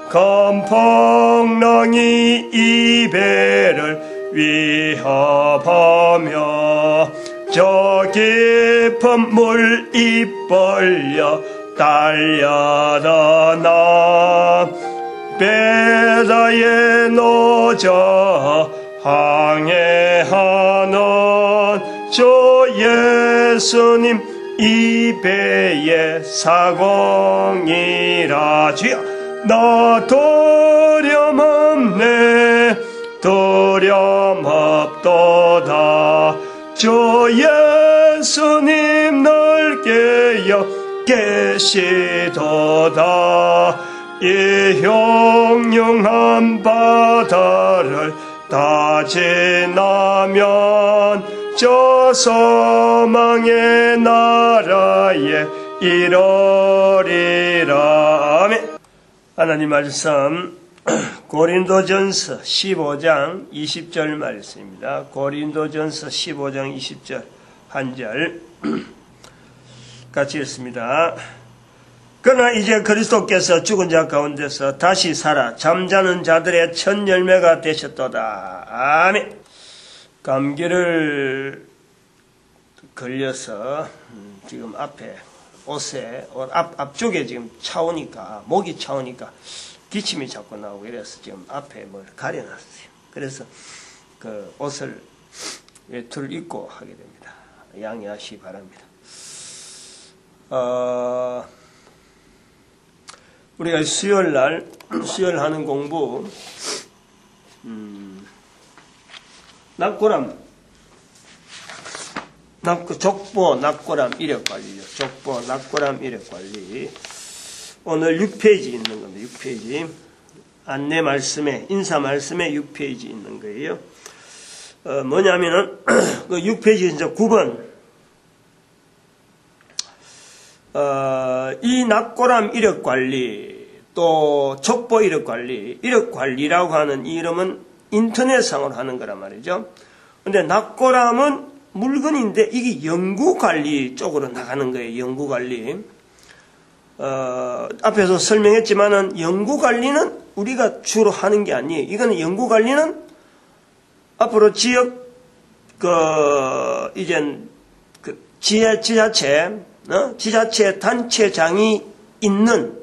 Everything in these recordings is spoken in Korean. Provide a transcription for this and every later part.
큰 풍랑이 이 배를 위협하며 저 깊은 물 입벌려 달려다나 배다에 놓자 항해하는 저 예수님 이 배의 사공이라. 주여 나 두려움없네 두려움없도다. 저 예수님 날 깨어 계시도다. 이 흉흉한 바다를 다 지나면 저 소망의 나라에 이르리라. 아멘. 하나님 말씀 고린도전서 15장 20절 말씀입니다. 고린도전서 15장 20절 한 절 같이 읽습니다. 그러나 이제 그리스도께서 죽은 자 가운데서 다시 살아 잠자는 자들의 첫 열매가 되셨도다. 아멘. 감기를 걸려서 지금 앞에 옷에 앞쪽에 지금 차오니까 목이 차오니까 기침이 자꾸 나오고 이래서 지금 앞에 뭘 가려놨어요. 그래서 그 옷을 외투를 입고 하게 됩니다. 양해하시기 바랍니다. 우리가 수요일날 수요일하는 공부 족보 낙고람 이력관리죠. 족보 낙고람 이력관리. 오늘 6페이지 있는 겁니다. 6페이지. 안내 말씀에, 인사 말씀에 6페이지 있는 거예요. 뭐냐면은, 그 6페이지 이제 9번. 이 낙고람 이력관리, 또 족보 이력관리, 이력관리라고 하는 이 이름은 인터넷상으로 하는 거란 말이죠. 근데 낙고람은 물건인데 이게 연구관리 쪽으로 나가는 거예요. 연구관리. 앞에서 설명했지만은 연구관리는 우리가 주로 하는 게 아니에요. 이거는 연구관리는 앞으로 지역 이젠 지자체 단체장이 있는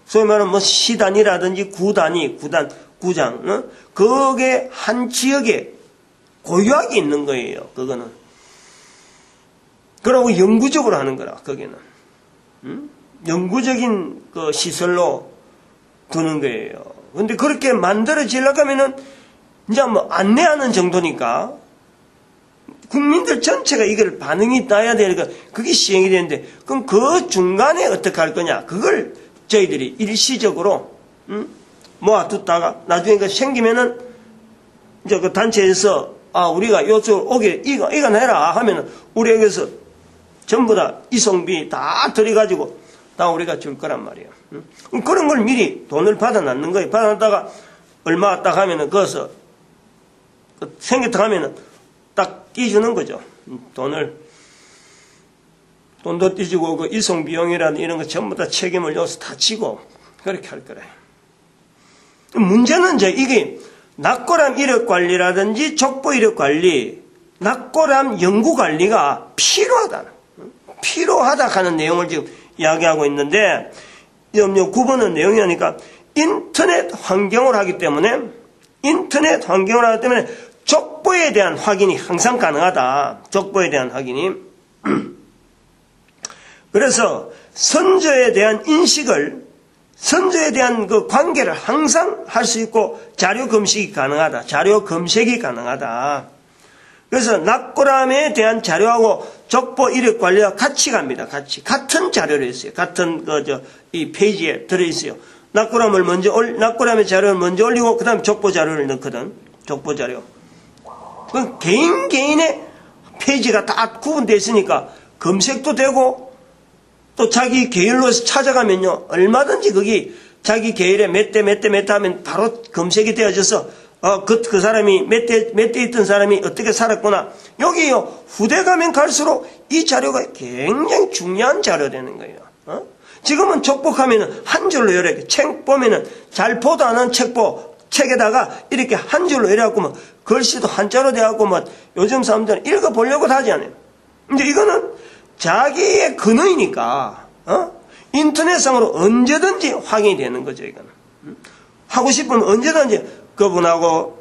소위 말하면 뭐 시단이라든지 구장 그게 한 지역에 고유하게 있는 거예요. 그거는. 그러고 영구적으로 하는 거라. 거기는. 영구적인 그 시설로 두는 거예요. 근데 그렇게 만들어지려고 하면은 이제 뭐 안내하는 정도니까 국민들 전체가 이걸 반응이 나야 되니까 그게 시행이 되는데 그럼 그 중간에 어떻게 할 거냐? 그걸 저희들이 일시적으로 모아두다가 나중에 그 생기면은 이제 그 단체에서 우리가 요쪽 오게 이거 내라 하면은 우리 여기서 전부 다 이송비 다 들여가지고 다 우리가 줄 거란 말이에요. 그런 걸 미리 돈을 받아놨는 거예요. 받아놨다가 얼마 딱 하면은 거기서 생겼다 하면은 딱 띄주는 거죠. 돈도 띄주고 그 이송 비용이라는 이런 거 전부 다 책임을 여기서 다 지고 그렇게 할 거래요. 문제는 이제 이게 낙고람 이력 관리라든지 족보 이력 관리, 낙고람 연구 관리가 필요하다 하는 내용을 지금 이야기하고 있는데, 9번은 내용이니까 인터넷 환경을 하기 때문에 족보에 대한 확인이 항상 가능하다. 족보에 대한 확인이. 그래서 선조에 대한 인식을, 선조에 대한 그 관계를 항상 할 수 있고 자료 검색이 가능하다. 그래서 낙고람에 대한 자료하고 족보 이력 관리와 같이 갑니다. 같은 자료를 했어요. 같은 이 페이지에 들어있어요. 낙고람의 자료를 먼저 올리고 그 다음에 족보 자료를 넣거든. 족보 자료. 그 개인의 페이지가 다 구분되어 있으니까 검색도 되고 또 자기 계열로 찾아가면요. 얼마든지 거기 자기 계열에 몇 대 하면 바로 검색이 되어져서 그 사람이 몇 대 있던 사람이 어떻게 살았구나. 여기요. 후대 가면 갈수록 이 자료가 굉장히 중요한 자료 되는 거예요. 지금은 족복하면은 한 줄로 이렇게 책 보면은 잘 보도 않은 책에다가 이렇게 한 줄로 이래갖고 뭐 글씨도 한자로 돼갖고 뭐 요즘 사람들은 읽어보려고 하지 않아요. 근데 이거는 자기의 근원이니까, 인터넷상으로 언제든지 확인이 되는 거죠, 이거는. 하고 싶으면 언제든지 그분하고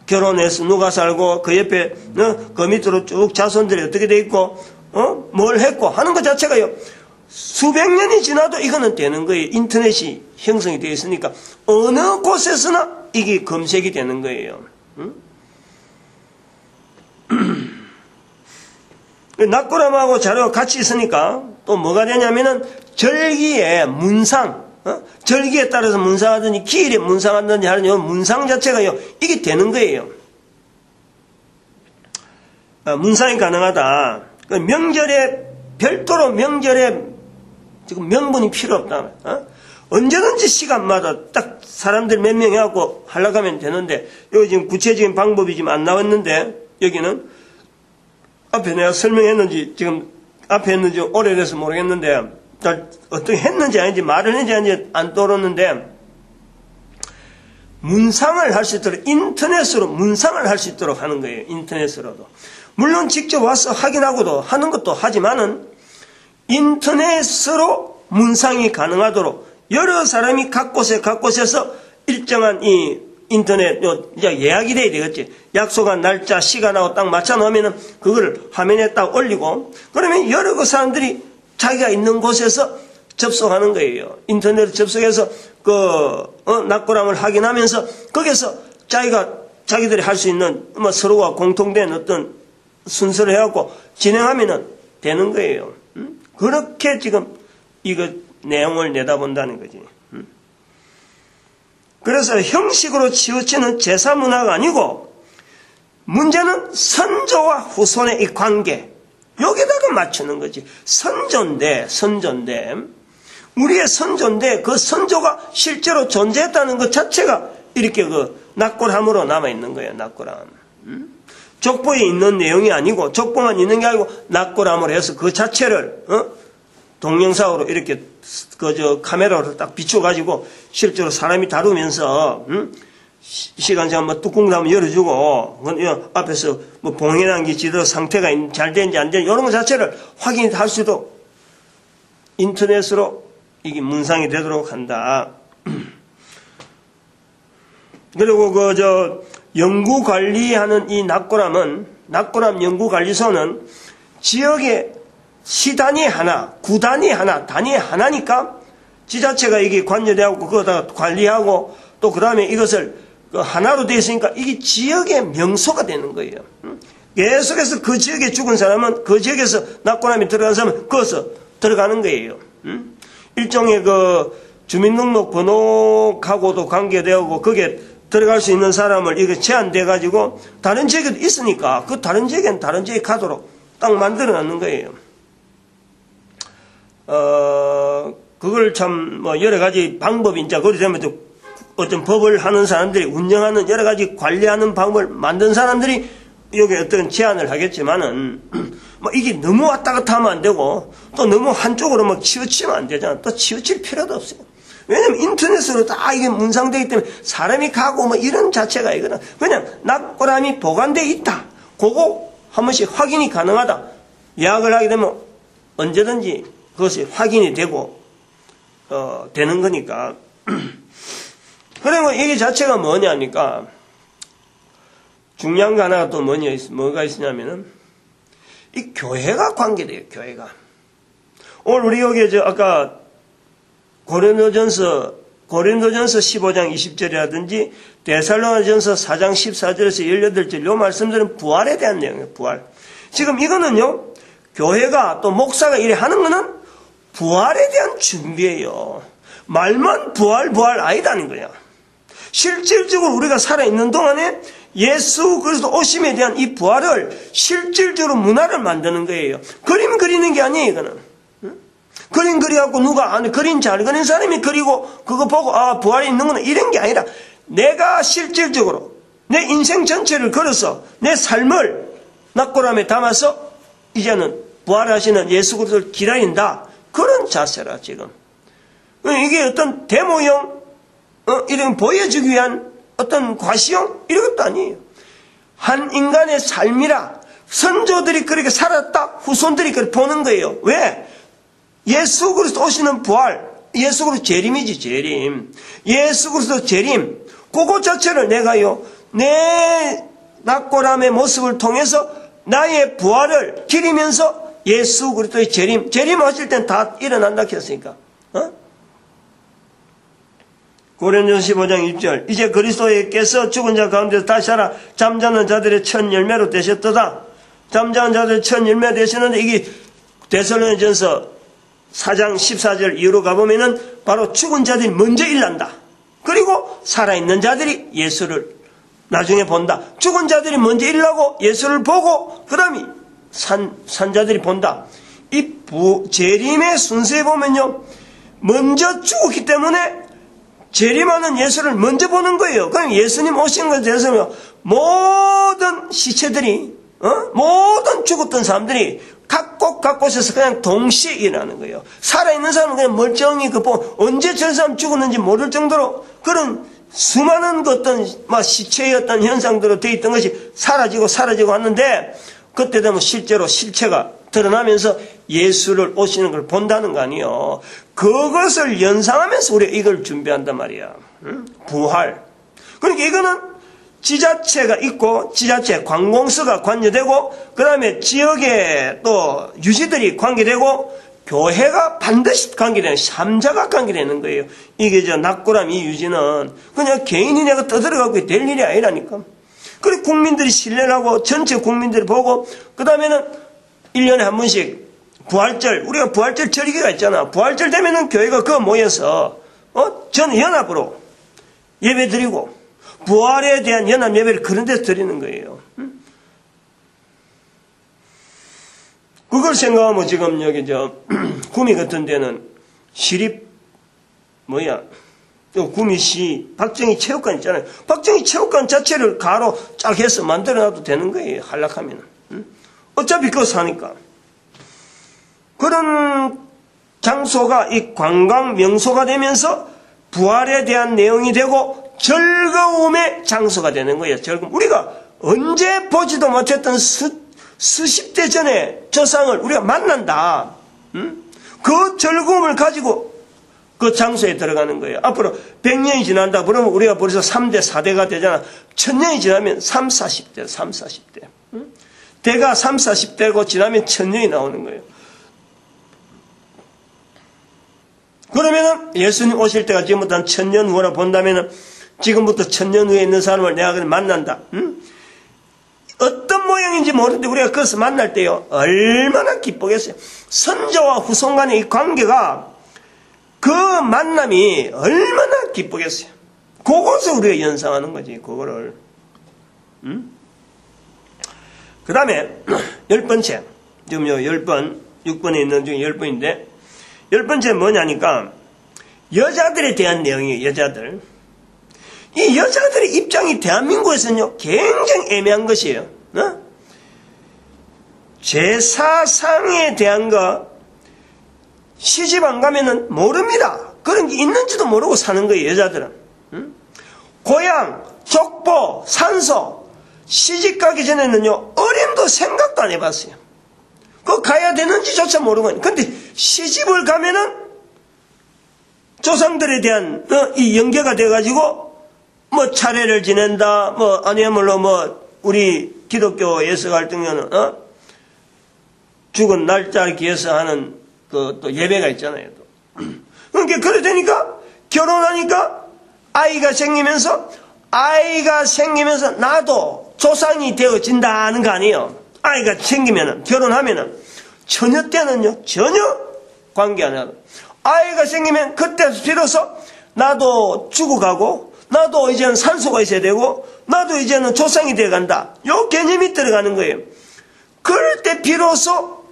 결혼해서 누가 살고 그 옆에 그 밑으로 쭉 자손들이 어떻게 돼 있고 뭘 했고 하는 것 자체가요 수백 년이 지나도 이거는 되는 거예요. 인터넷이 형성이 되어 있으니까 어느 곳에서나 이게 검색이 되는 거예요. 낙고람하고 자료가 같이 있으니까 또 뭐가 되냐면은 절기의 문상, 절기에 따라서 문상하든지 기일에 문상하든지 하는 요 문상 자체가요 이게 되는 거예요. 문상이 가능하다. 명절에 별도로 명절에 지금 명분이 필요 없다. 언제든지 시간마다 딱 사람들 몇 명 해갖고 하려고 하면 되는데 여기 지금 구체적인 방법이 지금 안 나왔는데 여기는 앞에 내가 설명했는지 지금 앞에 했는지 오래돼서 모르겠는데 어떻게 했는지 아닌지 말을 했는지 아닌지 안 떠오르는데 문상을 할 수 있도록 인터넷으로 문상을 할 수 있도록 하는 거예요. 인터넷으로도. 물론 직접 와서 확인하고도 하는 것도 하지만은 인터넷으로 문상이 가능하도록 여러 사람이 각 곳에서 일정한 이 인터넷 이제 예약이 돼야 되겠지. 약속한 날짜 시간하고 딱 맞춰 놓으면은 그걸 화면에 딱 올리고 그러면 여러 그 사람들이 자기가 있는 곳에서 접속하는 거예요. 인터넷 접속해서 낙고람을 확인하면서 거기서 자기들이 할 수 있는 뭐 서로가 공통된 어떤 순서를 해갖고 진행하면은 되는 거예요. 그렇게 지금 이거 내용을 내다본다는 거지. 그래서 형식으로 치우치는 제사 문화가 아니고 문제는 선조와 후손의 이 관계 여기다가 맞추는 거지. 선조인데 우리의 선조인데 그 선조가 실제로 존재했다는 것 자체가 이렇게 낙고람으로 남아있는 거예요. 낙고람. 족보에 있는 내용이 아니고 족보만 있는 게 아니고 낙고람으로 해서 그 자체를 동영상으로 이렇게 카메라로 딱 비춰가지고 실제로 사람이 다루면서 시간상 뭐 뚜껑도 한번 열어주고 앞에서 뭐 봉해난기 지도 상태가 잘 되는지 안 되는지 이런 것 자체를 확인할 수도 인터넷으로 이게 문상이 되도록 한다. 그리고 연구 관리하는 이 낙고람 연구관리소는 지역의 시단위 하나, 구단위 하나, 단위 하나니까 지자체가 이게 관여되고 그거다 관리하고 또 그 다음에 이것을 하나로 되어 있으니까 이게 지역의 명소가 되는 거예요. 계속해서 그 지역에 죽은 사람은 그 지역에서 낙고람이 들어간 사람은 거기서 들어가는 거예요. 일종의 주민등록 번호하고도 관계되고 거기에 들어갈 수 있는 사람을 이거 제한돼 가지고 다른 지역에도 있으니까 그 다른 지역에는 다른 지역에 가도록 딱 만들어 놨는 거예요. 그걸 참 여러 가지 방법이 이제 거기 되면 어떤 법을 하는 사람들이 운영하는 여러 가지 관리하는 방법을 만든 사람들이 여기 어떤 제안을 하겠지만은 이게 너무 왔다 갔다 하면 안 되고 또 너무 한쪽으로 치우치면 안 되잖아. 또 치우칠 필요도 없어요. 왜냐면 인터넷으로 다 이게 문상되기 때문에 사람이 가고 이런 자체가 이거는 그냥 낙고람이 보관되어 있다. 그거 한 번씩 확인이 가능하다. 예약을 하게 되면 언제든지 그것이 확인이 되고 되는 거니까. 그리고 이게 자체가 뭐냐니까 중요한 거 하나가 또 뭐가 있으냐면은 이 교회가 관계돼요. 교회가. 오늘 우리 여기 아까 고린도전서 15장 20절이라든지 데살로니가전서 4장 14절에서 18절 요 말씀들은 부활에 대한 내용이에요. 부활. 지금 이거는요. 교회가 또 목사가 이래 하는 거는 부활에 대한 준비예요. 말만 부활 아니다는 거야. 실질적으로 우리가 살아있는 동안에 예수 그리스도 오심에 대한 이 부활을 실질적으로 문화를 만드는 거예요. 그림 그리는 게 아니에요. 이거는. 그림 그려갖고 누가 그림 잘 그린 사람이 그리고 그거 보고 부활이 있는구나 이런 게 아니라 내가 실질적으로 내 인생 전체를 걸어서 내 삶을 낙고람에 담아서 이제는 부활하시는 예수 그리스도를 기다린다. 그런 자세라 지금. 이게 어떤 데모용, 이런 보여주기 위한 어떤 과시용? 이런 것도 아니에요. 한 인간의 삶이라 선조들이 그렇게 살았다, 후손들이 그렇게 보는 거예요. 왜? 예수 그리스도 오시는 부활, 예수 그리스도 재림이지, 재림. 예수 그리스도 재림, 그거 자체를 내가요, 내 낙고람의 모습을 통해서 나의 부활을 기리면서 예수 그리스도의 재림하실 땐 다 일어난다 했으니까. 고린도전서 15장 6절, 이제 그리스도께서 죽은 자 가운데서 다시 살아 잠자는 자들의 첫 열매로 되셨도다. 잠자는 자들의 첫 열매 되시는데, 이게 데살로니가전서 4장 14절 이후로 가보면은 바로 죽은 자들이 먼저 일난다. 그리고 살아있는 자들이 예수를 나중에 본다. 죽은 자들이 먼저 일나고 예수를 보고 그 다음에 산자들이 본다. 이 재림의 순서에 보면요, 먼저 죽었기 때문에 재림하는 예수를 먼저 보는 거예요. 그럼 예수님 오신 것에 대해서 모든 시체들이, 모든 죽었던 사람들이 각 곳에서 그냥 동시에 일어나는 거예요. 살아있는 사람은 그냥 멀쩡히 언제 저 사람 죽었는지 모를 정도로 그런 수많은 어떤 시체의 어떤 현상들로 되어 있던 것이 사라지고 왔는데, 그때 되면 실제로 실체가 드러나면서 예수를 오시는 걸 본다는 거 아니에요. 그것을 연상하면서 우리가 이걸 준비한단 말이야. 부활. 그러니까 이거는 지자체가 있고, 지자체 관공서가 관여되고, 그 다음에 지역에 또 유지들이 관계되고, 교회가 반드시 관계되는, 3자가 관계되는 거예요. 이게 낙고람 이 유지는 그냥 개인이 내가 떠들어가고 될 일이 아니라니까. 그리고 국민들이 신뢰를 하고, 전체 국민들이 보고, 그 다음에는 1년에 한 번씩 부활절, 우리가 부활절 절기가 있잖아. 부활절 되면은 교회가 그거 모여서, 전 연합으로 예배 드리고, 부활에 대한 연합 예배를 그런 데서 드리는 거예요. 그걸 생각하면 지금 여기 구미 같은 데는 구미시 박정희 체육관 있잖아요. 박정희 체육관 자체를 가로 쫙 해서 만들어놔도 되는 거예요. 한락하면. 어차피 그거 사니까. 그런 장소가 이 관광 명소가 되면서 부활에 대한 내용이 되고 즐거움의 장소가 되는 거예요. 즐거움. 우리가 언제 보지도 못했던 수십 대 전에 조상을 우리가 만난다. 그 즐거움을 가지고 그 장소에 들어가는 거예요. 앞으로 100년이 지난다 그러면 우리가 벌써 3대, 4대가 되잖아. 1000년이 지나면 3, 40대. 대가 3, 40대고 지나면 1000년이 나오는 거예요. 그러면은 예수님 오실 때가 지금부터 한 1000년 후라 본다면은 지금부터 1000년 후에 있는 사람을 내가 그냥 만난다. 어떤 모양인지 모르는데 우리가 그것을 만날 때요, 얼마나 기쁘겠어요. 선조와 후손 간의 이 관계가, 그 만남이 얼마나 기쁘겠어요. 그것을 우리가 연상하는 거지, 그거를. 그 다음에 10번째, 지금 10번, 6번에 있는 중에 10번인데, 10번째 뭐냐니까, 여자들에 대한 내용이에요. 여자들. 이 여자들의 입장이 대한민국에서는요, 굉장히 애매한 것이에요. 제사상에 대한 거, 시집 안 가면은 모릅니다. 그런 게 있는지도 모르고 사는 거예요, 여자들은. 고향, 족보, 산소, 시집 가기 전에는요, 어림도 생각도 안 해봤어요. 그거 가야 되는지조차 모르고. 근데 시집을 가면은 조상들에 대한 이 연계가 돼가지고 차례를 지낸다, 아니야말로 우리 기독교 예수 같은 경우는 죽은 날짜를 기해서 하는 또 예배가 있잖아요. 또. 그러니까 그래 되니까 결혼하니까 아이가 생기면서 나도 조상이 되어진다는 거 아니에요. 아이가 생기면은, 결혼하면은, 처녀 때는요, 전혀 관계 안 하고. 아이가 생기면 그때 비로소 나도 죽어가고, 나도 이제는 산소가 있어야 되고, 나도 이제는 조상이 되어간다. 요 개념이 들어가는 거예요. 그럴 때 비로소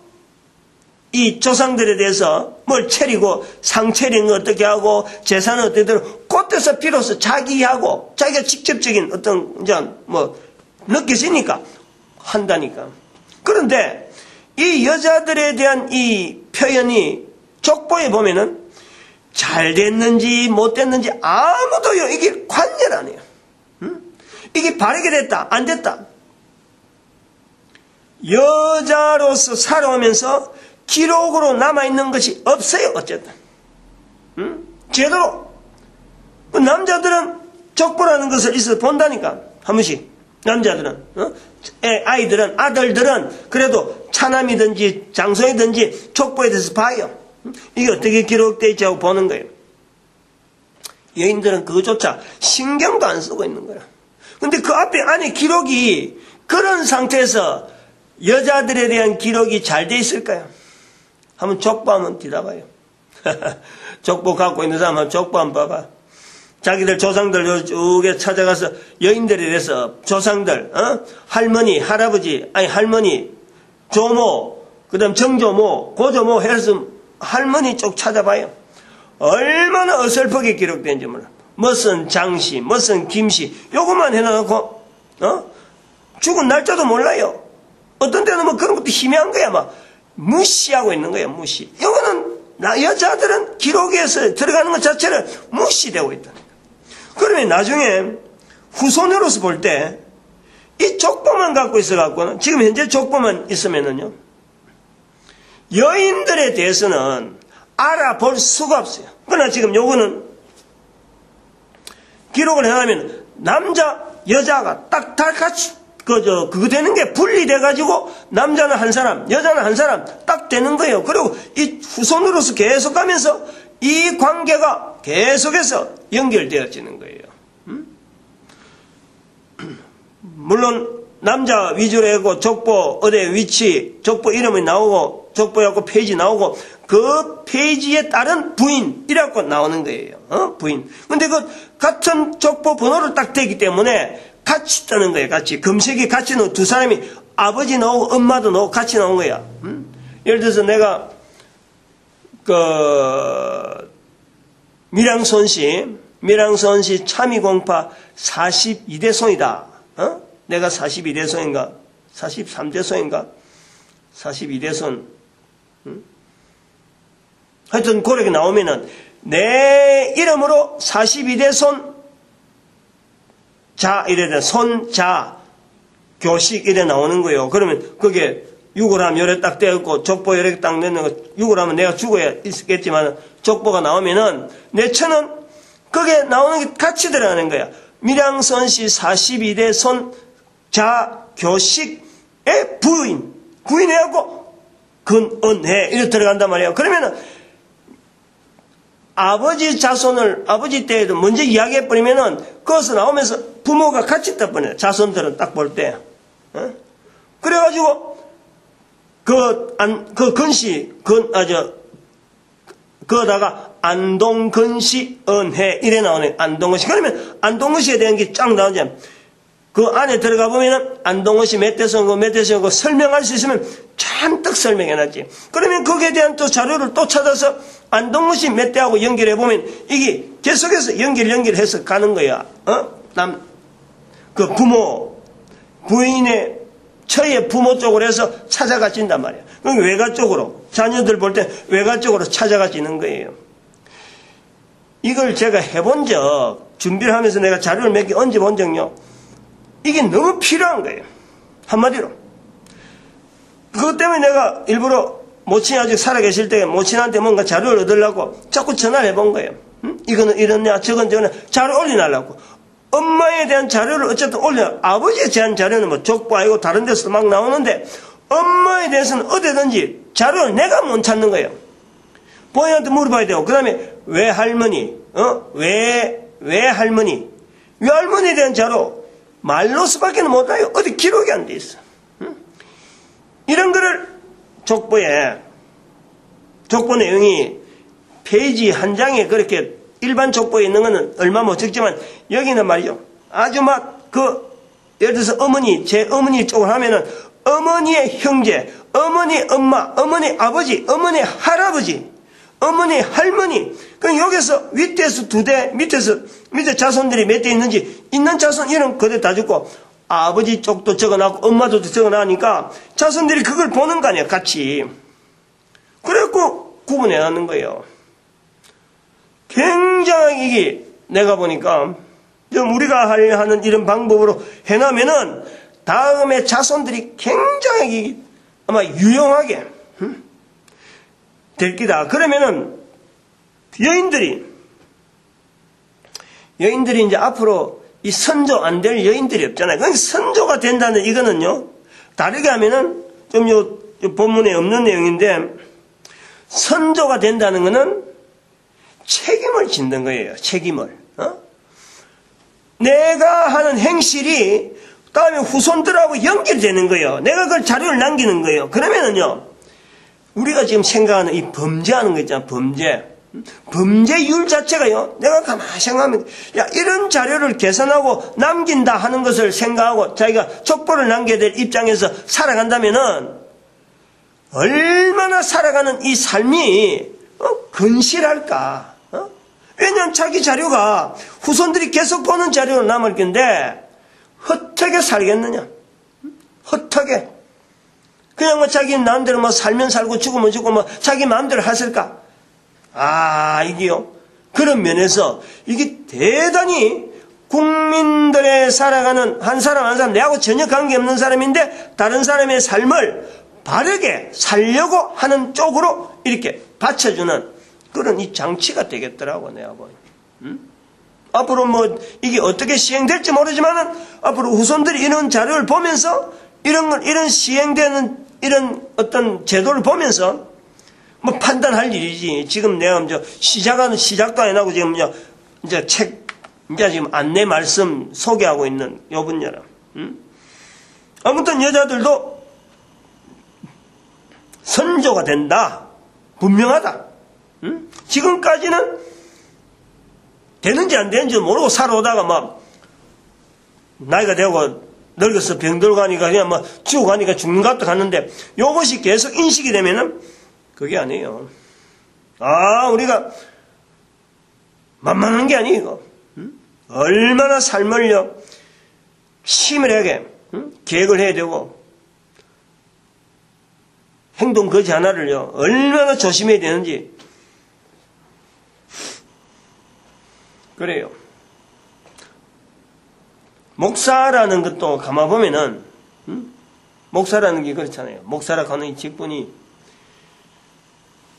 이 조상들에 대해서 뭘 차리고, 상 차리는 거 어떻게 하고, 재산은 어떻게 들고, 그때서 비로소 자기하고, 자기가 직접적인 어떤, 느껴지니까, 한다니까. 그런데, 이 여자들에 대한 이 표현이 족보에 보면은, 잘 됐는지 못 됐는지 아무도요 이게 관여를 안 해요. 이게 바르게 됐다 안 됐다. 여자로서 살아오면서 기록으로 남아있는 것이 없어요. 어쨌든 제대로 남자들은 족보라는 것을 있어 본다니까. 한 번씩 남자들은 아이들은 아들들은 그래도 차남이든지 장손이든지 족보에 대해서 봐요. 이게 어떻게 기록되어 있지 하고 보는 거예요. 여인들은 그것조차 신경도 안 쓰고 있는 거야. 근데 그 앞에 안에 기록이 그런 상태에서 여자들에 대한 기록이 잘 돼 있을까요? 한번 족보 한번 뒤다봐요. 족보 갖고 있는 사람 한번 족보 한번 봐봐. 자기들 조상들 쭉에 찾아가서 여인들에 대해서 조상들, 할머니, 할아버지, 아니 할머니, 조모, 그 다음 정조모, 고조모 해서 할머니 쪽 찾아봐요. 얼마나 어설프게 기록된지 몰라. 무슨 장씨, 무슨 김씨, 요것만 해놓고, 죽은 날짜도 몰라요. 어떤 때는 뭐 그런 것도 희미한 거야, 막. 무시하고 있는 거야, 무시. 요거는, 여자들은 기록에서 들어가는 것 자체를 무시되고 있다. 그러면 나중에 후손으로서 볼 때, 이 족보만 갖고 있어갖고는, 지금 현재 족보만 있으면은요, 여인들에 대해서는 알아볼 수가 없어요. 그러나 지금 요거는 기록을 해놓으면 남자, 여자가 딱 같이 그거 되는 게 분리돼가지고 남자는 한 사람, 여자는 한 사람 딱 되는 거예요. 그리고 이 후손으로서 계속 가면서 이 관계가 계속해서 연결되어지는 거예요. 물론 남자 위주로 해고 족보 어디 위치, 족보 이름이 나오고 족보하고 페이지 나오고 그 페이지에 따른 부인이라고 나오는 거예요. 부인. 근데 그 같은 족보 번호를 딱 대기 때문에 같이 뜨는 거예요. 같이. 검색이 같이 나오고 두 사람이 아버지 나오고 엄마도 나오고 같이 나온 거야. 예를 들어서 내가 밀양선 씨 참이공파 42대 손이다. 내가 42대 손인가? 43대 손인가? 42대 손. 하여튼 그렇게 나오면은 내 이름으로 42대 손 자 이래 돼. 손자 교식 이래 나오는 거예요. 그러면 그게 6을 하면 요래 딱 떼었고 족보 요래 딱 넣는 거 6을 하면 내가 죽어야 있겠지만 족보가 나오면은 내 처는 그게 나오는 게 같이 들어가는 거야. 밀양선씨 42대 손자 교식의 부인해갖고 근언해 이렇게 들어간단 말이에요. 그러면은 아버지 자손을 아버지 때에도 먼저 이야기해버리면은 거기서 나오면서 부모가 같이 떠버려요. 자손들은 딱 볼 때. 그래가지고 그거다가 안동근씨 은혜 이래 나오네. 안동근씨. 그러면 안동근씨에 대한 게 쫙 나오잖아요. 그 안에 들어가 보면은 안동근씨 몇 대선고 몇 대선고 설명할 수 있으면 잔뜩 설명해놨지. 그러면 거기에 대한 또 자료를 또 찾아서 안동근씨 몇 대하고 연결해 보면 이게 계속해서 연결해서 가는 거야. 그 부인의 처의 부모 쪽으로 해서 찾아가진단 말이야. 그럼 외가 쪽으로 자녀들 볼 때 외가 쪽으로 찾아가지는 거예요. 이걸 제가 해본 적 준비를 하면서 내가 자료를 몇 개 얹어본 적요. 이게 너무 필요한 거예요. 한마디로. 그것 때문에 내가 일부러 모친이 아직 살아계실 때 모친한테 뭔가 자료를 얻으려고 자꾸 전화를 해본 거예요. 이거는 이러냐 저건 저거냐 자료 올려달라고. 엄마에 대한 자료를 어쨌든 아버지에 대한 자료는 뭐 족보 아니고 다른 데서 막 나오는데 엄마에 대해서는 어디든지 자료를 내가 못 찾는 거예요. 부모님한테 물어봐야 되고 그 다음에 외할머니 외할머니에 대한 자료 말로서밖에 못해요. 어디 기록이 안 돼 있어. 이런 거를 족보 내용이 페이지 한 장에 그렇게 일반 족보에 있는 거는 얼마 못 적지만 여기는 말이죠. 아주 예를 들어서 제 어머니 쪽을 하면은 어머니의 형제, 어머니 엄마, 어머니 아버지, 어머니 할아버지, 어머니 할머니. 그럼 여기서 윗대에서 2대, 밑에 자손들이 몇 대 있는지 있는 자손 이름 그대로 다 적고 아버지 쪽도 적어놨고 엄마도 적어놨으니까 자손들이 그걸 보는 거 아니야 같이. 그래갖고 구분해놨는 거예요. 굉장히 이게 내가 보니까 좀 우리가 하는 이런 방법으로 해놓으면은 다음에 자손들이 굉장히 아마 유용하게 될 기다. 그러면은 여인들이 이제 앞으로 이 선조 안 될 여인들이 없잖아요. 그러니까 선조가 된다는 이거는요, 다르게 하면은 좀 요 본문에 없는 내용인데, 선조가 된다는 거는 책임을 짓는 거예요. 책임을. 내가 하는 행실이 다음에 후손들하고 연결되는 거예요. 내가 그 자료를 남기는 거예요. 그러면은요, 우리가 지금 생각하는 이 범죄하는 거 있잖아, 범죄율 자체가요, 내가 가만히 생각하면, 야, 이런 자료를 개선하고 남긴다 하는 것을 생각하고 자기가 족보를 남겨야 될 입장에서 살아간다면은, 얼마나 살아가는 이 삶이, 건실할까? 왜냐면 자기 자료가 후손들이 계속 보는 자료로 남을 건데, 헛하게 살겠느냐? 헛하게. 그냥 뭐 자기 마음대로 뭐 살면 살고 죽으면 죽고 뭐 자기 마음대로 하실까? 이게요. 그런 면에서 이게 대단히 국민들의 살아가는 한 사람 한 사람, 내하고 전혀 관계없는 사람인데 다른 사람의 삶을 바르게 살려고 하는 쪽으로 이렇게 받쳐주는 그런 이 장치가 되겠더라고, 내가 보니. 앞으로 뭐 이게 어떻게 시행될지 모르지만은 앞으로 후손들이 이런 자료를 보면서 이런 시행되는 이런 어떤 제도를 보면서 뭐 판단할 일이지. 지금 내가 이제 시작도 안 하고 지금 이제 지금 안내 말씀 소개하고 있는 요 분야라. 아무튼 여자들도 선조가 된다. 분명하다. 지금까지는 되는지 안 되는지 모르고 살아오다가 막 나이가 되고 늙어서 병들고 가니까 그냥 뭐 죽어가니까 죽는 것 같다 갔는데, 요것이 계속 인식이 되면은 그게 아니에요. 우리가 만만한 게 아니에요. 얼마나 삶을요 치밀하게 계획을 해야 되고, 행동 거지 하나를요 얼마나 조심해야 되는지. 그래요. 목사라는 것도 가만 보면은 목사라는 게 그렇잖아요. 목사라고 하는 이 직분이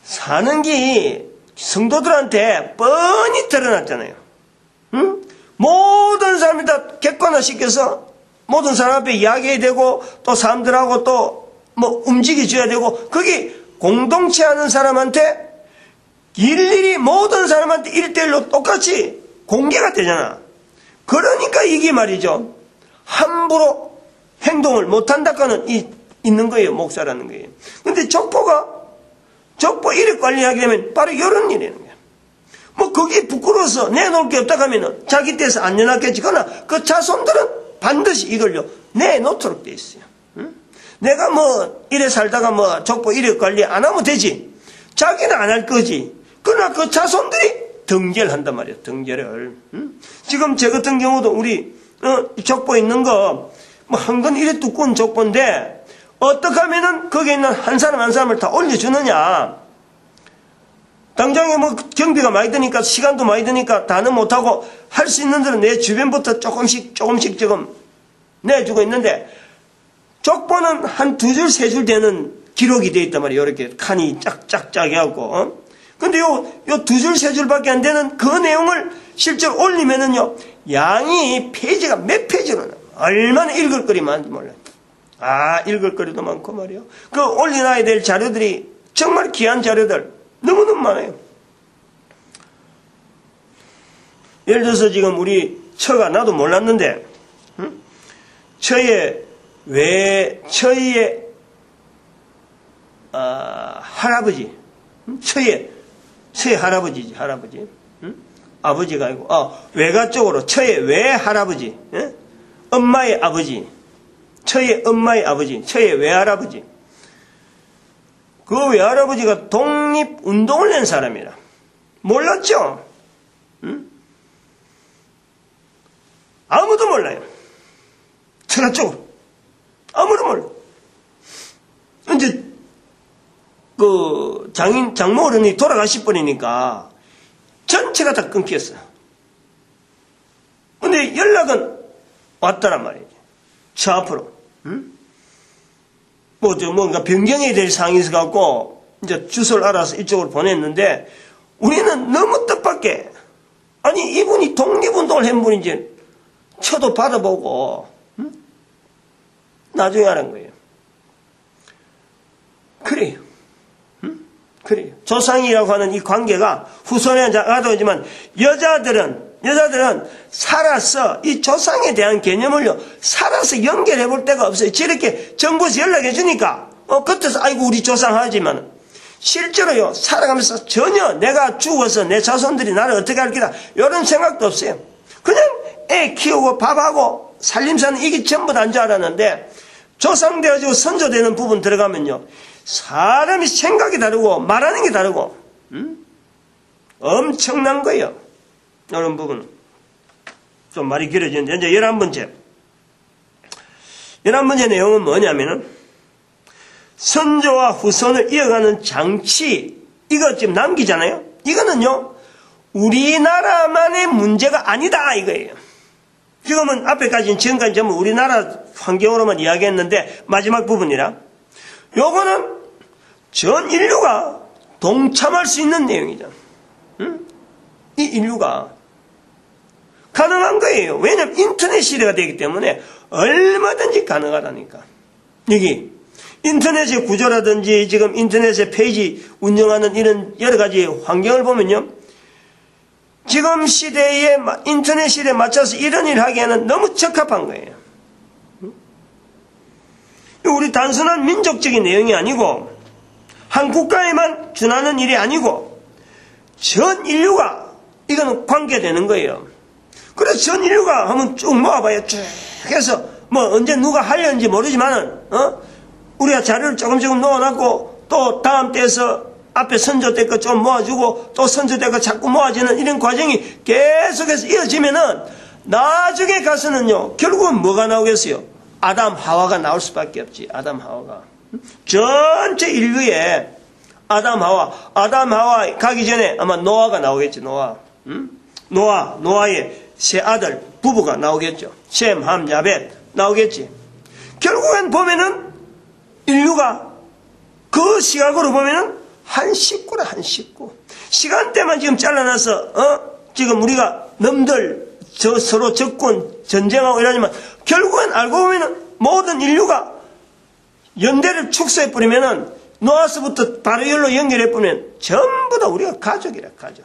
사는 게 성도들한테 뻔히 드러났잖아요. 모든 사람이 다 객관화시켜서 모든 사람 앞에 이야기해야 되고, 또 사람들하고 또 뭐 움직여줘야 되고, 그게 공동체 하는 사람한테 일일이 모든 사람한테 1:1로 똑같이 공개가 되잖아. 그러니까 이게 말이죠, 함부로 행동을 못한다고는 있는 거예요, 목사라는 거예요. 근데 족보 이력 관리하게 되면 바로 이런 일이라는 거예요. 뭐 거기에 부끄러워서 내놓을 게 없다 하면은 자기 떼서 안 내놨겠지. 그러나 그 자손들은 반드시 이걸요 내놓도록 돼 있어요. 내가 뭐 이래 살다가 뭐 족보 이력 관리 안 하면 되지. 자기는 안 할 거지. 그러나 그 자손들이 등재를 한단 말이에요. 등재를. 지금 제 같은 경우도 우리 족보 있는 거 뭐 한 건 이래 두꺼운 족보인데 어떻게 하면은 거기에 있는 한 사람 한 사람을 다 올려주느냐. 당장에 뭐 경비가 많이 드니까, 시간도 많이 드니까 다는 못하고 할 수 있는 대로 내 주변부터 조금씩 지금 내주고 있는데, 족보는 한 2줄 3줄 되는 기록이 되어 있단 말이에요. 이렇게 칸이 짝짝짝 해갖고. 근데 요 2줄 3줄밖에 안 되는 그 내용을 실제로 올리면은요, 양이 페이지가 몇 페이지로 나와요. 얼마나 읽을 거리 많은지 몰라요. 읽을 거리도 많고 말이에요. 그 올려놔야 될 자료들이 정말 귀한 자료들 너무너무 많아요. 예를 들어서 지금 우리 처가, 나도 몰랐는데, 처의 할아버지, 처의 할아버지지, 할아버지. 아버지가 아니고, 외가 쪽으로 처의 외할아버지, 엄마의 아버지, 처의 엄마의 아버지, 처의 외할아버지. 그 외할아버지가 독립운동을 낸 사람이라. 몰랐죠? 아무도 몰라요. 처가 쪽으로. 아무도 몰라. 이제, 장모 어른이 돌아가실 분이니까, 전체가 다 끊겼어. 근데 연락은 왔더란 말이지. 저 앞으로. 응? 뭔가 변경해야 될 사항이 있어갖고, 이제 주소를 알아서 이쪽으로 보냈는데, 우리는 너무 뜻밖의, 아니, 이분이 독립운동을 한 분인지, 쳐도 받아보고, 응? 나중에 하는 거예요. 그래요. 응? 그래요. 조상이라고 하는 이 관계가 후손에 가져오지만, 여자들은 살아서 이 조상에 대한 개념을요, 살아서 연결해 볼 데가 없어요. 저렇게 정부에서 연락해 주니까, 겉에서 아이고 우리 조상 하지만, 실제로요, 살아가면서 전혀 내가 죽어서 내 자손들이 나를 어떻게 할 거다, 이런 생각도 없어요. 그냥 애 키우고 밥하고 살림사는 이게 전부 다인 줄 알았는데, 조상되어지고 선조되는 부분 들어가면요, 사람이 생각이 다르고 말하는 게 다르고, 엄청난 거예요. 이런 부분은. 좀 말이 길어지는데, 이제 11번째. 11번째 내용은 뭐냐면은, 선조와 후손을 이어가는 장치, 이거 지금 남기잖아요? 이거는요, 우리나라만의 문제가 아니다, 이거예요. 지금은 지금까지 전부 우리나라 환경으로만 이야기했는데, 마지막 부분이라. 요거는 전 인류가 동참할 수 있는 내용이죠. 응? 이 인류가 가능한 거예요. 왜냐하면 인터넷 시대가 되기 때문에 얼마든지 가능하다니까. 여기 인터넷의 구조라든지 지금 인터넷의 페이지 운영하는 이런 여러 가지 환경을 보면요, 지금 시대에 인터넷 시대에 맞춰서 이런 일을 하기에는 너무 적합한 거예요. 우리 단순한 민족적인 내용이 아니고 한 국가에만 준하는 일이 아니고 전 인류가 이거는 관계되는 거예요. 그래서 전 인류가 한번 쭉 모아봐요. 쭉 해서 언제 누가 하려는지 모르지만은 우리가 자료를 조금 놓아놨고 또 다음 때에서 앞에 선조 때 거 좀 모아주고 또 선조 때 거 자꾸 모아지는 이런 과정이 계속해서 이어지면은 나중에 가서는요, 결국은 뭐가 나오겠어요? 아담 하와가 나올 수밖에 없지. 아담 하와가 전체 인류에 아담 하와 가기 전에 아마 노아가 나오겠지. 노아의 세 아들 부부가 나오겠죠. 셈, 함, 야벳 나오겠지. 결국엔 보면은 인류가 그 시각으로 보면은 한 식구라, 한 식구. 시간대만 지금 잘라놔서 지금 우리가 놈들 서로 적군 전쟁하고 이러지만 결국엔 알고 보면은 모든 인류가 연대를 축소해 버리면은 노아서부터 바로 열로 연결해 버리면 전부 다 우리가 가족이라, 가족.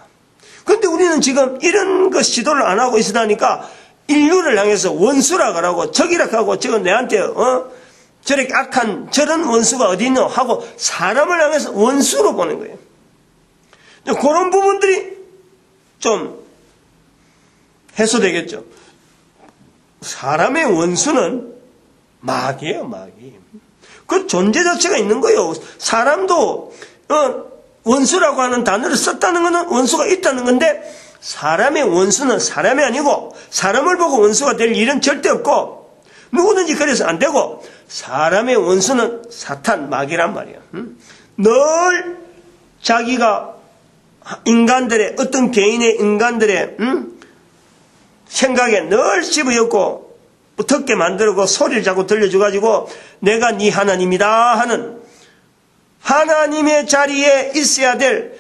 근데 우리는 지금 이런 거 시도를 안 하고 있으다니까 인류를 향해서 원수라 그러고 적이라 하고 지금 내한테 저렇게 악한 저런 원수가 어디 있노 하고 사람을 향해서 원수로 보는 거예요. 그런 부분들이 좀 해소되겠죠. 사람의 원수는 마귀예요, 마귀. 그 존재 자체가 있는 거예요. 사람도 원수라고 하는 단어를 썼다는 것은 원수가 있다는 건데, 사람의 원수는 사람이 아니고 사람을 보고 원수가 될 일은 절대 없고 누구든지 그래서 안 되고, 사람의 원수는 사탄, 마귀란 말이야. 늘 자기가 인간들의 어떤 개인의 인간들의 생각에 늘 집어였고 듣게 만들고 소리를 자꾸 들려줘가지고 내가 네 하나님이다 하는, 하나님의 자리에 있어야 될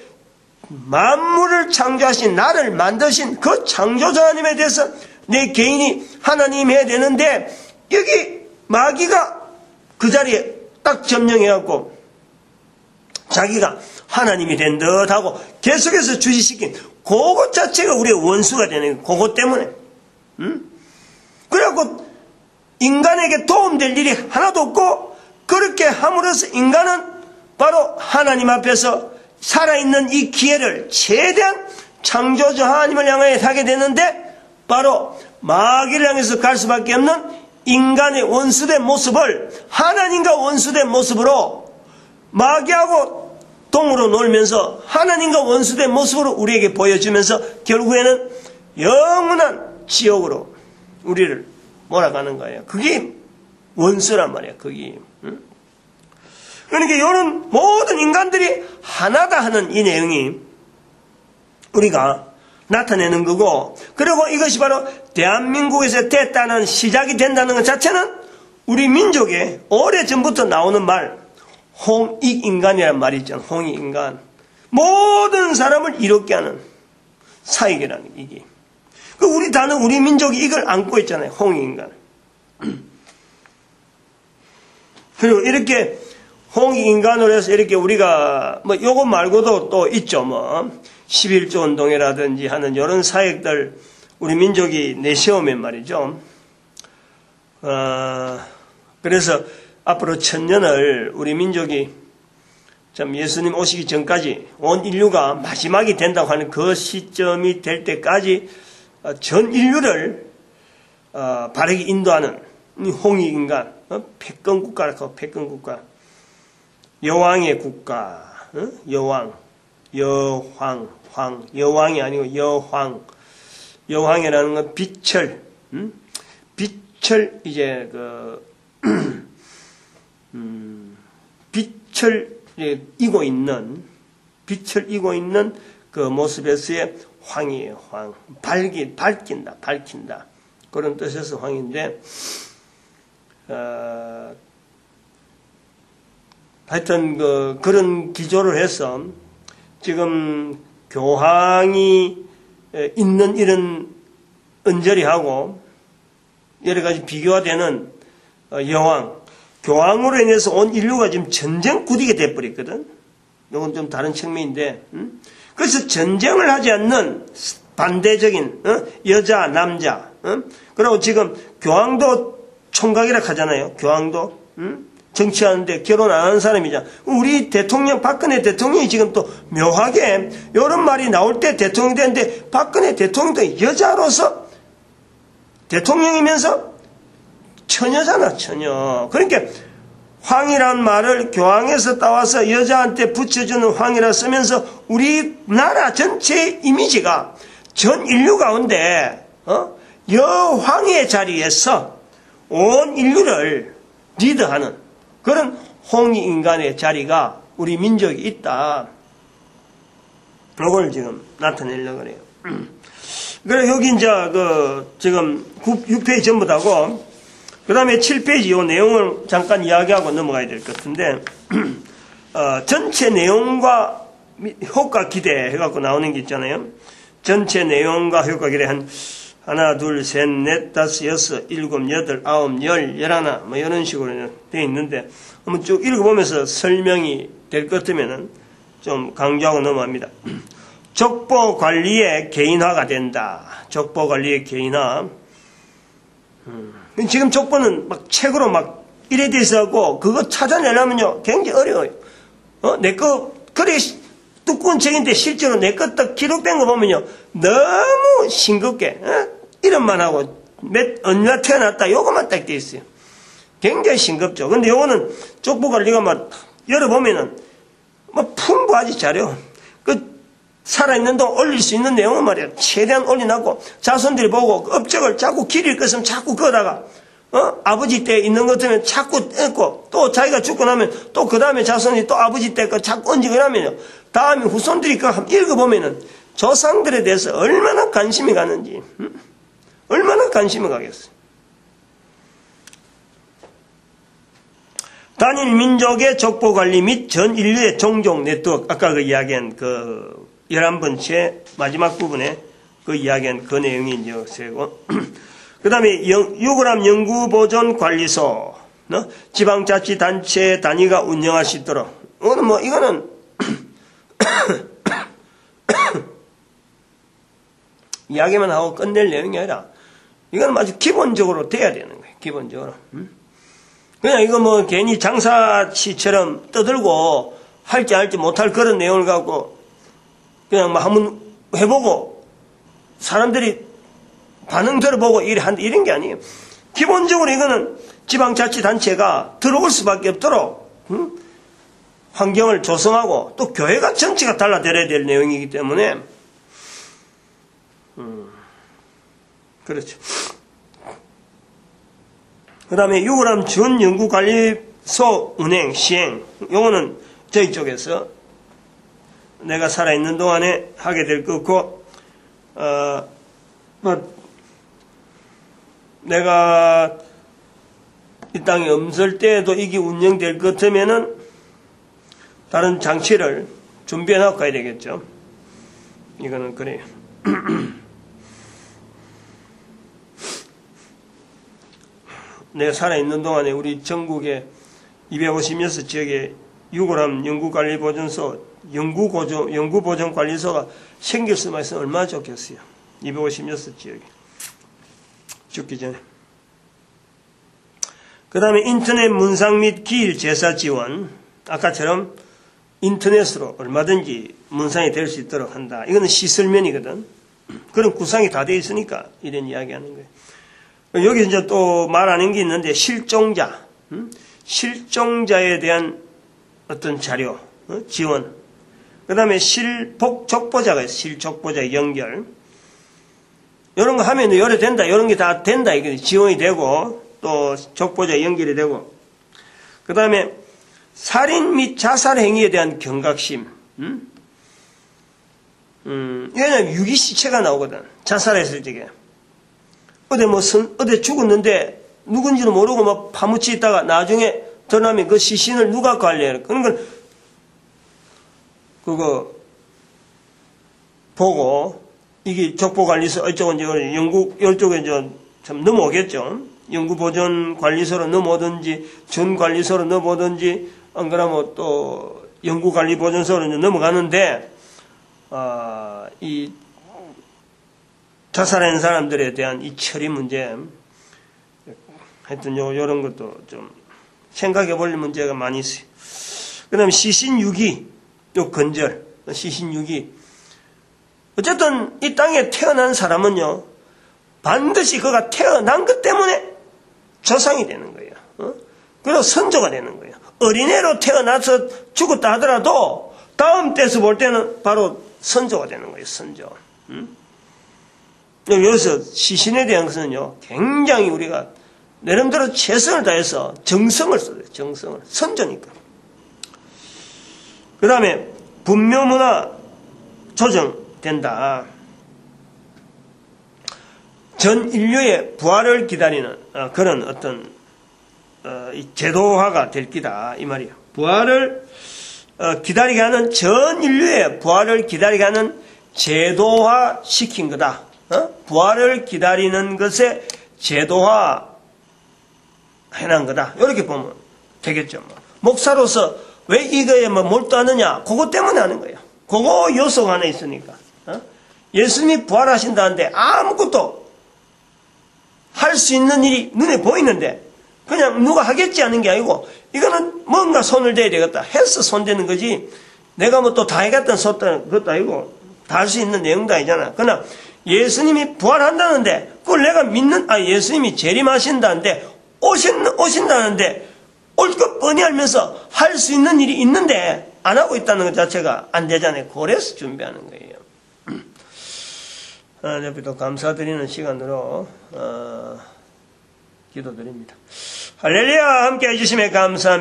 만물을 창조하신 나를 만드신 그 창조자 하나님에 대해서 내 개인이 하나님 해야 되는데, 여기 마귀가 그 자리에 딱 점령해갖고 자기가 하나님이 된 듯하고 계속해서 주시시킨 그것 자체가 우리의 원수가 되는 거예요. 그것 때문에. 그래갖고 인간에게 도움될 일이 하나도 없고, 그렇게 함으로써 인간은 바로 하나님 앞에서 살아있는 이 기회를 최대한 창조자 하나님을 향해 하게 되는데, 바로 마귀를 향해서 갈 수밖에 없는 인간의 원수된 모습을 하나님과 원수된 모습으로, 마귀하고 동으로 놀면서 하나님과 원수된 모습으로 우리에게 보여주면서 결국에는 영원한 지옥으로 우리를 몰아가는 거예요. 그게 원수란 말이에요. 그게. 그러니까 이런 모든 인간들이 하나다 하는 이 내용이 우리가 나타내는 거고, 그리고 이것이 바로 대한민국에서 됐다는 시작이 된다는 것 자체는 우리 민족의 오래전부터 나오는 말, 홍익인간이라는 말이 있잖아. 홍익인간. 모든 사람을 이롭게 하는 사역이라는 이게. 우리 민족이 이걸 안고 있잖아요. 홍익인간. 그리고 이렇게 홍익인간으로 해서 이렇게 우리가 요거 말고도 또 있죠. 11조 운동회라든지 하는 이런 사역들 우리 민족이 내세우면 말이죠. 그래서 앞으로 1000년을 우리 민족이 참 예수님 오시기 전까지 온 인류가 마지막이 된다고 하는 그 시점이 될 때까지 전 인류를 바르게 인도하는 홍익인간, 패권국가라고 패권국가, 여왕의 국가, 여왕이 아니고 여왕이라는 건 빛을 이제 빛을 이고 있는 그 모습에서의 황이에요. 황. 밝힌다. 그런 뜻에서 황인데, 하여튼 그런 기조를 해서 지금 교황이 있는 이런 은저리하고 여러 가지 비교가 되는 교황으로 인해서 온 인류가 지금 전쟁 구디게 돼버렸거든. 이건 좀 다른 측면인데, 그래서 전쟁을 하지 않는 반대적인 여자, 남자, 그리고 지금 교황도 총각이라 하잖아요. 교황도 정치하는데 결혼 안 하는 사람이잖아. 우리 대통령 박근혜 대통령이 지금 또 묘하게 이런 말이 나올 때 대통령이 되는데, 박근혜 대통령도 여자로서 대통령이면서 처녀잖아, 처녀. 그러니까 황이란 말을 교황에서 따와서 여자한테 붙여주는 황이라 쓰면서 우리나라 전체의 이미지가 전 인류 가운데 여황의 자리에서 온 인류를 리드하는 그런 홍익인간의 자리가 우리 민족이 있다. 이걸 지금 나타내려고 그래요. 그래, 여기 이제 지금 6페이지 전부 다고, 그 다음에 7페이지 이 내용을 잠깐 이야기하고 넘어가야 될 것 같은데, 전체 내용과 효과 기대 해갖고 나오는 게 있잖아요. 전체 내용과 효과 기대 하나, 둘, 셋, 넷, 다섯, 여섯, 일곱, 여덟, 아홉, 열, 열하나, 이런 식으로 되어 있는데, 한번 쭉 읽어보면서 설명이 될 것 같으면은 좀 강조하고 넘어갑니다. 족보 관리의 개인화가 된다. 족보 관리의 개인화. 지금 족보는 막 책으로 막 이래 돼 있어갖고, 그거 찾아내려면요, 굉장히 어려워요. 내 거, 그래, 두꺼운 책인데 실제로 내 거 딱 기록된 거 보면요, 너무 싱겁게, 이름만 하고, 얼마 태어났다, 요것만 딱 돼 있어요. 굉장히 싱겁죠. 근데 요거는 족보 관리가 막 열어보면은, 풍부하지 자료. 살아있는 동안 올릴 수 있는 내용은 말이야. 최대한 올려놨고, 자손들이 보고, 업적을 자꾸 길일 것으면 자꾸 그어다가, 아버지 때 있는 것 같으면 자꾸 얹고, 또 자기가 죽고 나면 또 그 다음에 자손이 또 아버지 때 거 자꾸 얹고 나면요. 다음에 후손들이 그거 한번 읽어보면은 조상들에 대해서 얼마나 관심이 가는지, 얼마나 관심이 가겠어요. 단일 민족의 족보 관리 및 전 인류의 종족 네트워크, 아까 그 이야기한 11번째 마지막 부분에 그 이야기한 그 내용이 이제 세고, 그 다음에 유골함 연구보존관리소, 지방자치단체 단위가 운영할 수 있도록. 이거는, 이야기만 하고 끝낼 내용이 아니라, 이건 아주 기본적으로 돼야 되는 거예요. 기본적으로. 그냥 이거 괜히 장사치처럼 떠들고 할지 못할 그런 내용을 갖고 그냥 한번 해보고 사람들이 반응 들어보고 이런 게 아니에요. 기본적으로 이거는 지방자치단체가 들어올 수밖에 없도록 환경을 조성하고 또 교회가 전체가 달라들어야 될 내용이기 때문에 그렇죠. 그 다음에 유골함 준연구관리소 운행, 시행. 요거는 저희 쪽에서 내가 살아있는 동안에 하게 될 거고, 내가 이 땅에 없을 때에도 이게 운영될 것 같으면은 다른 장치를 준비해 놓고 가야 되겠죠. 이거는 그래요. 내가 살아있는 동안에 우리 전국에 256지역에 유골함 연구관리보존소, 연구보존관리소가 생길 수만 있으면 얼마나 좋겠어요. 256지역에. 죽기 전에. 그 다음에 인터넷 문상 및 기일 제사 지원. 아까처럼 인터넷으로 얼마든지 문상이 될 수 있도록 한다. 이거는 시설면이거든. 그런 구상이 다 되어 있으니까 이런 이야기 하는 거예요. 여기 이제 또 말하는 게 있는데, 실종자. 실종자에 대한 어떤 자료, 지원. 그 다음에 족보자가 있어요. 실족보자 연결. 이런 거 하면 여러 된다. 이런 게 다 된다. 이게 지원이 되고, 또 족보자 연결이 되고. 그 다음에 살인 및 자살 행위에 대한 경각심. 왜냐면 유기 시체가 나오거든. 자살했을 적에. 어디 죽었는데 누군지도 모르고 막 파묻혀 있다가 나중에 드러나면 그 시신을 누가 관리해. 그런 걸, 그거, 보고, 이게 족보관리소, 이쪽은 이제 이쪽에 이제 참 넘어오겠죠. 연구보존관리소로 넘어오든지, 준관리소로 넘어오든지, 안 그러면 또 연구관리보존소로 넘어가는데, 이 자살하는 사람들에 대한 이 처리 문제, 하여튼 요런 것도 좀 생각해 볼 문제가 많이 있어요. 그 다음에 시신유기, 요 건절, 시신유기. 어쨌든 이 땅에 태어난 사람은요, 반드시 그가 태어난 것 때문에 조상이 되는 거예요. 그리고 선조가 되는 거예요. 어린애로 태어나서 죽었다 하더라도 다음 때에서 볼 때는 바로 선조가 되는 거예요. 선조. 여기서 시신에 대한 것은요, 굉장히 우리가 나름대로 최선을 다해서 정성을 써야 돼요. 정성을. 선조니까. 그 다음에 분묘문화 조정된다. 전 인류의 부활을 기다리는 그런 어떤 제도화가 될 기다 이 말이에요. 부활을 기다리게 하는, 전 인류의 부활을 기다리게 하는 제도화 시킨 거다. 부활을 기다리는 것에 제도화 해놓은 거다. 이렇게 보면 되겠죠. 목사로서 왜 이거에 몰두하느냐? 그것 때문에 하는 거예요. 그거 요소가 하나 있으니까. 예수님이 부활하신다는데 아무것도 할 수 있는 일이 눈에 보이는데 그냥 누가 하겠지 하는 게 아니고, 이거는 뭔가 손을 대야 되겠다 해서 손대는 거지, 내가 뭐 또 다 해겠다는 것도 아니고, 다 할 수 있는 내용도 아니잖아. 그러나 예수님이 부활한다는데, 그걸 내가 믿는, 예수님이 재림하신다는데, 오신다는데, 올 것 뻔히 알면서 할 수 있는 일이 있는데, 안 하고 있다는 것 자체가 안 되잖아요. 그래서 준비하는 거예요. 하나님께 감사드리는 시간으로, 기도드립니다. 할렐루야! 함께 해주심에 감사합니다.